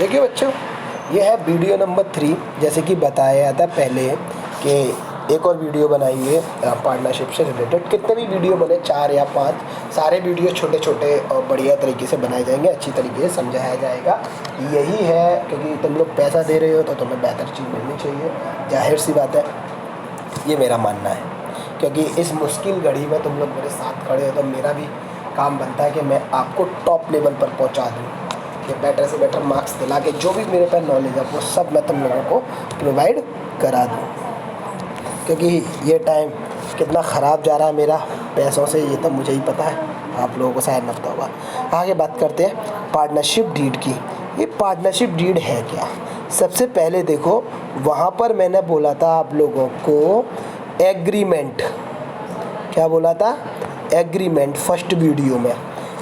देखिए बच्चों, ये है वीडियो नंबर 3। जैसे कि बताया था पहले कि एक और वीडियो बनाइए पार्टनरशिप से रिलेटेड। कितने भी वीडियो बने, 4 या 5, सारे वीडियो छोटे छोटे और बढ़िया तरीके से बनाए जाएंगे, अच्छी तरीके से समझाया जाएगा। यही है, क्योंकि तुम लोग पैसा दे रहे हो तो तुम्हें बेहतर चीज़ मिलनी चाहिए, जाहिर सी बात है, ये मेरा मानना है। क्योंकि इस मुश्किल घड़ी में तुम लोग मेरे साथ खड़े हो तो मेरा भी काम बनता है कि मैं आपको टॉप लेवल पर पहुंचा दूं, कि बेटर से बेटर मार्क्स दिला के जो भी मेरे पास नॉलेज है वो सब मैं तुम लोगों को प्रोवाइड करा दूं। क्योंकि ये टाइम कितना ख़राब जा रहा है मेरा पैसों से, ये तो मुझे ही पता है, आप लोगों को शायद न पता होगा। आगे बात करते हैं पार्टनरशिप डीड की। ये पार्टनरशिप डीड है क्या? सबसे पहले देखो, वहाँ पर मैंने बोला था आप लोगों को एग्रीमेंट। क्या बोला था? एग्रीमेंट। फर्स्ट वीडियो में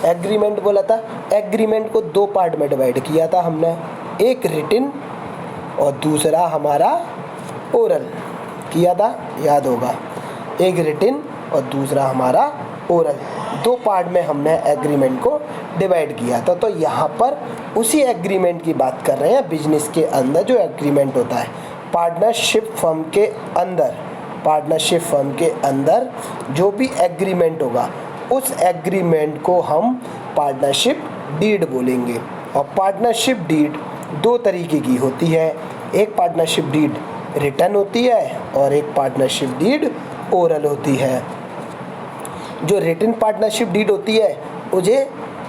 एग्रीमेंट बोला था। एग्रीमेंट को 2 पार्ट में डिवाइड किया था हमने, एक रिटिन और दूसरा हमारा ओरल किया था, याद होगा। एक रिटिन और दूसरा हमारा ओरल, 2 पार्ट में हमने एग्रीमेंट को डिवाइड किया था। तो यहाँ पर उसी एग्रीमेंट की बात कर रहे हैं। बिजनेस के अंदर जो एग्रीमेंट होता है, पार्टनरशिप फर्म के अंदर, पार्टनरशिप फर्म के अंदर जो भी एग्रीमेंट होगा, उस एग्रीमेंट को हम पार्टनरशिप डीड बोलेंगे। और पार्टनरशिप डीड 2 तरीके की होती है। एक पार्टनरशिप डीड रिटन होती है और एक पार्टनरशिप डीड ओरल होती है। जो रिटन पार्टनरशिप डीड होती है उसे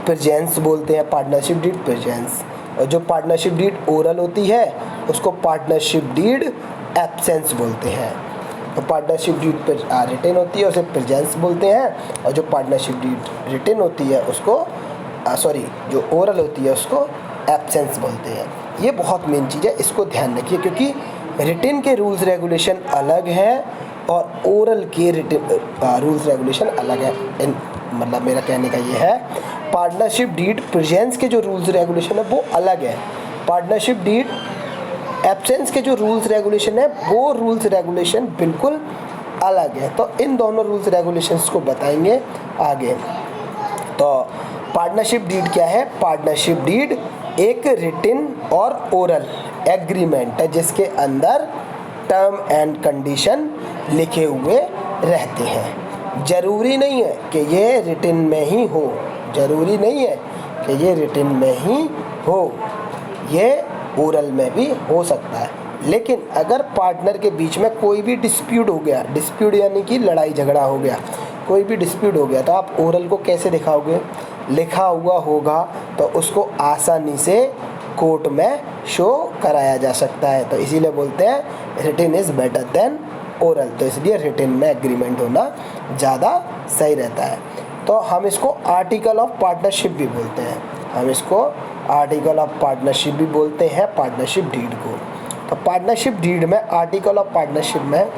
प्रेजेंस बोलते हैं, पार्टनरशिप डीड प्रेजेंस। और जो पार्टनरशिप डीड ओरल होती है उसको पार्टनरशिप डीड एब्सेंस बोलते हैं। तो पार्टनरशिप डीड रिटन होती है उसे प्रेजेंस बोलते हैं, और जो पार्टनरशिप डीड रिटन होती है उसको जो ओरल होती है उसको एब्सेंस बोलते हैं। ये बहुत मेन चीज़ है, इसको ध्यान रखिए, क्योंकि रिटन के रूल्स रेगुलेशन अलग हैं और ओरल के रूल्स रेगुलेशन अलग है। मतलब मेरा कहने का ये है, पार्टनरशिप डीड प्रेजेंस के जो रूल्स रेगुलेशन है वो अलग है। पार्टनरशिप डीड एब्सेंस के जो रूल्स रेगुलेशन है वो रूल्स रेगुलेशन बिल्कुल अलग है। तो इन दोनों रूल्स रेगुलेशंस को बताएंगे आगे। तो पार्टनरशिप डीड क्या है? पार्टनरशिप डीड एक रिटन और ओरल एग्रीमेंट है जिसके अंदर टर्म एंड कंडीशन लिखे हुए रहते हैं। ज़रूरी नहीं है कि ये रिटन में ही हो, ज़रूरी नहीं है कि ये रिटन में ही हो, ये ओरल में भी हो सकता है। लेकिन अगर पार्टनर के बीच में कोई भी डिस्प्यूट हो गया, डिस्प्यूट यानी कि लड़ाई झगड़ा हो गया, कोई भी डिस्प्यूट हो गया, तो आप ओरल को कैसे दिखाओगे? लिखा हुआ होगा तो उसको आसानी से कोर्ट में शो कराया जा सकता है। तो इसीलिए बोलते हैं written is better than oral. तो इसलिए रिटन में एग्रीमेंट होना ज़्यादा सही रहता है। तो हम इसको आर्टिकल ऑफ पार्टनरशिप भी बोलते हैं, हम इसको आर्टिकल ऑफ पार्टनरशिप भी बोलते हैं, पार्टनरशिप डीड को। तो पार्टनरशिप डीड में, आर्टिकल ऑफ पार्टनरशिप में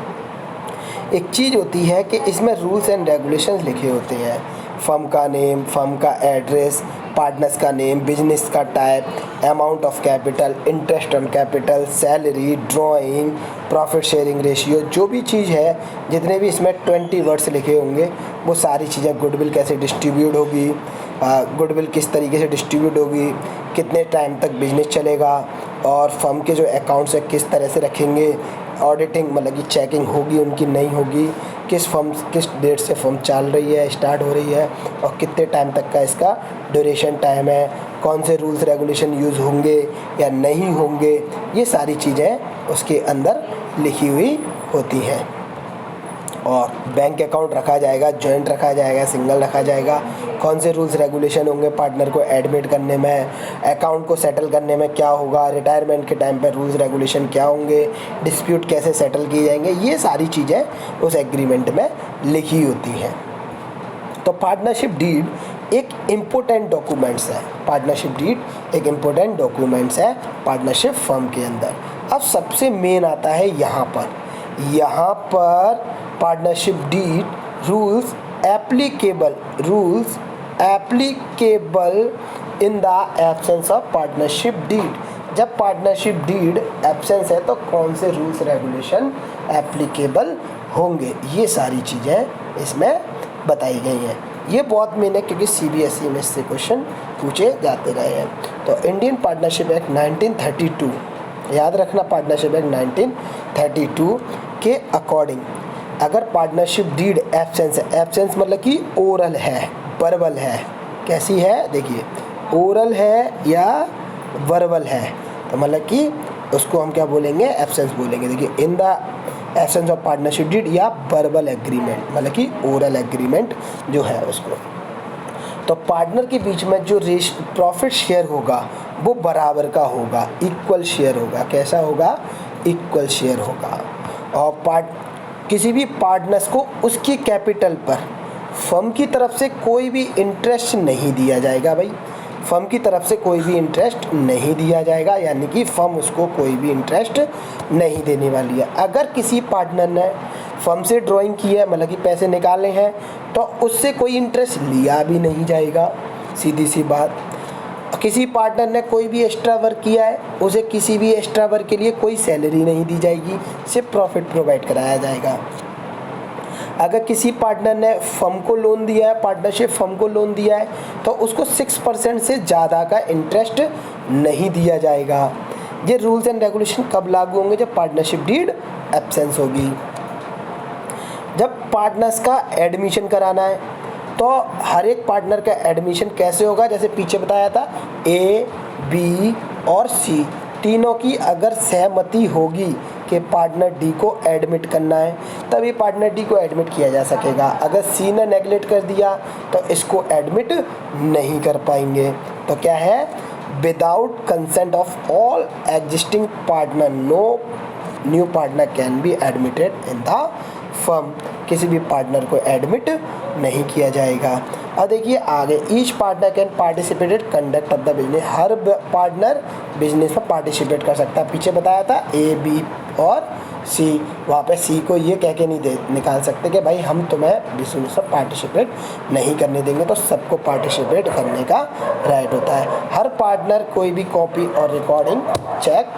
एक चीज़ होती है कि इसमें रूल्स एंड रेगुलेशंस लिखे होते हैं। फर्म का नेम, फर्म का एड्रेस, पार्टनर्स का नेम, बिजनेस का type, amount of capital, interest on capital, salary, drawing, profit sharing ratio, जो भी चीज़ है, जितने भी इसमें 20 वर्ड्स लिखे होंगे वो सारी चीज़ें, गुडविल कैसे डिस्ट्रीब्यूट होगी, गुडविल किस तरीके से डिस्ट्रीब्यूट होगी, कितने टाइम तक बिजनेस चलेगा, और फर्म के जो अकाउंट्स है किस तरह से रखेंगे, ऑडिटिंग मतलब कि चेकिंग होगी उनकी नहीं होगी, किस डेट से फर्म चल रही है, स्टार्ट हो रही है, और कितने टाइम तक का इसका ड्यूरेशन टाइम है, कौन से रूल्स रेगुलेशन यूज़ होंगे या नहीं होंगे, ये सारी चीज़ें उसके अंदर लिखी हुई होती हैं। और बैंक अकाउंट रखा जाएगा, जॉइंट रखा जाएगा, सिंगल रखा जाएगा, कौन से रूल्स रेगुलेशन होंगे पार्टनर को एडमिट करने में, अकाउंट को सेटल करने में क्या होगा, रिटायरमेंट के टाइम पर रूल्स रेगुलेशन क्या होंगे, डिस्प्यूट कैसे सेटल किए जाएंगे, ये सारी चीज़ें उस एग्रीमेंट में लिखी होती हैं। तो पार्टनरशिप डीड एक इम्पोर्टेंट डॉक्यूमेंट्स है, पार्टनरशिप डीड एक इम्पोर्टेंट डॉक्यूमेंट्स है पार्टनरशिप फर्म के अंदर। अब सबसे मेन आता है यहाँ पर partnership deed rules applicable in the absence of partnership deed. जब पार्टनरशिप डीड एब्सेंस है तो कौन से रूल्स रेगुलेशन एप्लीकेबल होंगे, ये सारी चीज़ें इसमें बताई गई हैं। ये बहुत मेन है क्योंकि CBSE में इससे क्वेश्चन पूछे जाते रहे हैं। तो इंडियन पार्टनरशिप एक्ट 1932, याद रखना, पार्टनरशिप एक्ट 1932 के अकॉर्डिंग अगर पार्टनरशिप डीड एब्सेंस है, एब्सेंस मतलब कि ओरल है, वर्बल है, कैसी है देखिए, ओरल है या वर्बल है, तो मतलब कि उसको हम क्या बोलेंगे, एब्सेंस बोलेंगे। देखिए in the absence of partnership deed या वर्बल एग्रीमेंट, मतलब कि ओरल एग्रीमेंट जो है उसको, तो पार्टनर के बीच में जो प्रॉफिट शेयर होगा वो बराबर का होगा, इक्वल शेयर होगा। कैसा होगा, इक्वल शेयर होगा। और किसी भी पार्टनर्स को उसकी कैपिटल पर फर्म की तरफ से कोई भी इंटरेस्ट नहीं दिया जाएगा भाई, फर्म की तरफ से कोई भी इंटरेस्ट नहीं दिया जाएगा, यानी कि फर्म उसको कोई भी इंटरेस्ट नहीं देने वाली है। अगर किसी पार्टनर ने फर्म से ड्राइंग की है, मतलब कि पैसे निकाले हैं, तो उससे कोई इंटरेस्ट लिया भी नहीं जाएगा, सीधी सी बात। किसी पार्टनर ने कोई भी एक्स्ट्रा वर्क किया है, उसे किसी भी एक्स्ट्रा वर्क के लिए कोई सैलरी नहीं दी जाएगी, सिर्फ प्रॉफिट प्रोवाइड कराया जाएगा। अगर किसी पार्टनर ने फर्म को लोन दिया है, पार्टनरशिप फर्म को लोन दिया है, तो उसको 6% से ज़्यादा का इंटरेस्ट नहीं दिया जाएगा। ये रूल्स एंड रेगुलेशन कब लागू होंगे, जब पार्टनरशिप डीड एब्सेंस होगी। जब पार्टनर्स का एडमिशन कराना है, तो हर एक पार्टनर का एडमिशन कैसे होगा, जैसे पीछे बताया था, ए, बी और सी तीनों की अगर सहमति होगी कि पार्टनर डी को एडमिट करना है, तभी पार्टनर डी को एडमिट किया जा सकेगा। अगर सी ने नेगलेक्ट कर दिया तो इसको एडमिट नहीं कर पाएंगे। तो क्या है, without consent of all existing partner no new partner can be admitted in the firm, किसी भी पार्टनर को एडमिट नहीं किया जाएगा। अब देखिए आगे, each partner can participated conduct of the business, her partner business में पार्टिसिपेट कर सकता है। पीछे बताया था ए, बी और सी, वहाँ पे सी को ये कह के नहीं निकाल सकते कि भाई हम तुम्हें बिजनेस में पार्टिसिपेट नहीं करने देंगे, तो सबको पार्टिसिपेट करने का राइट होता है। हर पार्टनर कोई भी कॉपी और रिकॉर्डिंग चेक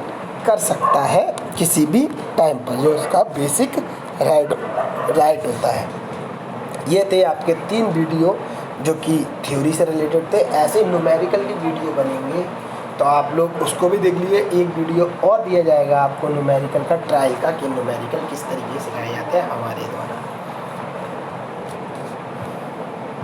कर सकता है किसी भी टाइम पर, जो उसका बेसिक राइट होता है। ये थे आपके 3 वीडियो जो कि थ्योरी से रिलेटेड थे। ऐसे न्यूमेरिकल की वीडियो बनेंगे तो आप लोग उसको भी देख लीजिए। एक वीडियो और दिया जाएगा आपको न्यूमेरिकल का, ट्रायल का, कि न्यूमेरिकल किस तरीके से सिखाए जाते हैं हमारे द्वारा।